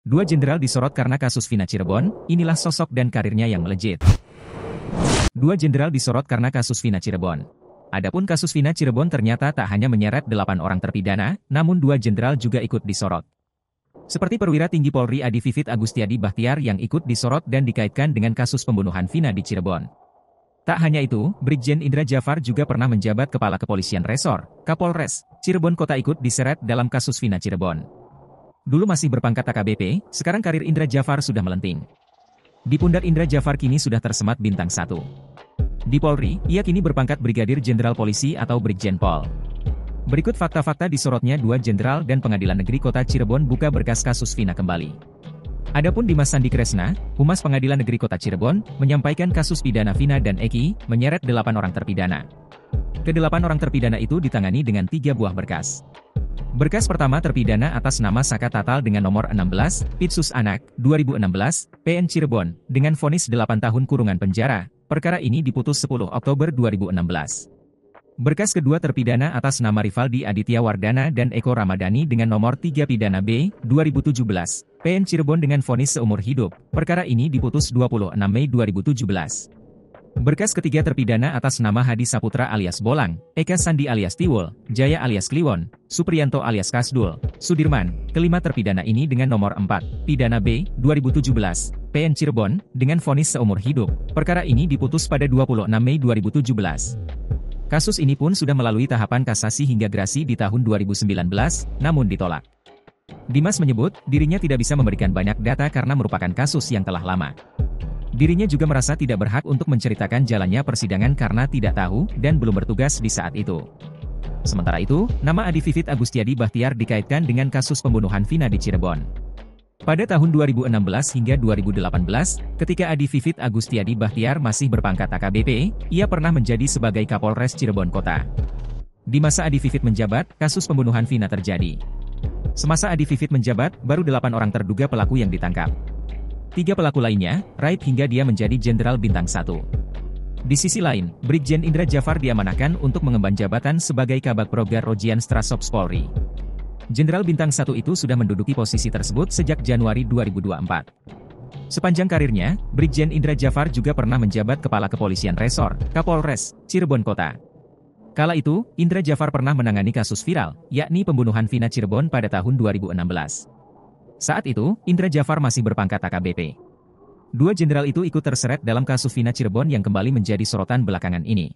Dua jenderal disorot karena kasus Vina Cirebon, inilah sosok dan karirnya yang melejit. Dua jenderal disorot karena kasus Vina Cirebon. Adapun kasus Vina Cirebon ternyata tak hanya menyeret 8 orang terpidana, namun dua jenderal juga ikut disorot. Seperti perwira tinggi Polri Adi Vivit Agustiadi Bahtiar yang ikut disorot dan dikaitkan dengan kasus pembunuhan Vina di Cirebon. Tak hanya itu, Brigjen Indra Jafar juga pernah menjabat Kepala Kepolisian Resor, Kapolres, Cirebon Kota ikut diseret dalam kasus Vina Cirebon. Dulu masih berpangkat AKBP, sekarang karir Indra Jafar sudah melenting. Di pundak Indra Jafar kini sudah tersemat bintang 1. Di Polri, ia kini berpangkat Brigadir Jenderal Polisi atau Brigjen Pol. Berikut fakta-fakta disorotnya dua jenderal dan Pengadilan Negeri Kota Cirebon buka berkas kasus Vina kembali. Adapun Dimas Sandi Kresna, Humas Pengadilan Negeri Kota Cirebon, menyampaikan kasus pidana Vina dan Eki, menyeret 8 orang terpidana. Ke-8 orang terpidana itu ditangani dengan 3 buah berkas. Berkas pertama terpidana atas nama Saka Tatal dengan nomor 16, Pitsus Anak, 2016, PN Cirebon, dengan vonis 8 tahun kurungan penjara. Perkara ini diputus 10 Oktober 2016. Berkas kedua terpidana atas nama Rivaldi Aditya Wardana dan Eko Ramadhani dengan nomor 3 pidana B, 2017, PN Cirebon dengan vonis seumur hidup. Perkara ini diputus 26 Mei 2017. Berkas ketiga terpidana atas nama Hadi Saputra alias Bolang, Eka Sandi alias Tiwul, Jaya alias Kliwon, Supriyanto alias Kasdul, Sudirman. Kelima terpidana ini dengan nomor 4, pidana B, 2017, PN Cirebon, dengan vonis seumur hidup. Perkara ini diputus pada 26 Mei 2017. Kasus ini pun sudah melalui tahapan kasasi hingga grasi di tahun 2019, namun ditolak. Dimas menyebut, dirinya tidak bisa memberikan banyak data karena merupakan kasus yang telah lama. Dirinya juga merasa tidak berhak untuk menceritakan jalannya persidangan karena tidak tahu dan belum bertugas di saat itu. Sementara itu, nama Adi Vivit Agustiadi Bahtiar dikaitkan dengan kasus pembunuhan Vina di Cirebon. Pada tahun 2016 hingga 2018, ketika Adi Vivit Agustiadi Bahtiar masih berpangkat AKBP, ia pernah menjadi sebagai Kapolres Cirebon Kota. Di masa Adi Vivit menjabat, kasus pembunuhan Vina terjadi. Semasa Adi Vivit menjabat, baru 8 orang terduga pelaku yang ditangkap. 3 pelaku lainnya, raib hingga dia menjadi Jenderal Bintang 1. Di sisi lain, Brigjen Indra Jafar diamanahkan untuk mengemban jabatan sebagai Kabag Progar Rojian Strasops Polri. Jenderal Bintang 1 itu sudah menduduki posisi tersebut sejak Januari 2024. Sepanjang karirnya, Brigjen Indra Jafar juga pernah menjabat Kepala Kepolisian Resor, Kapolres, Cirebon Kota. Kala itu, Indra Jafar pernah menangani kasus viral, yakni pembunuhan Vina Cirebon pada tahun 2016. Saat itu, Indra Jafar masih berpangkat AKBP. Dua jenderal itu ikut terseret dalam kasus Vina Cirebon yang kembali menjadi sorotan belakangan ini.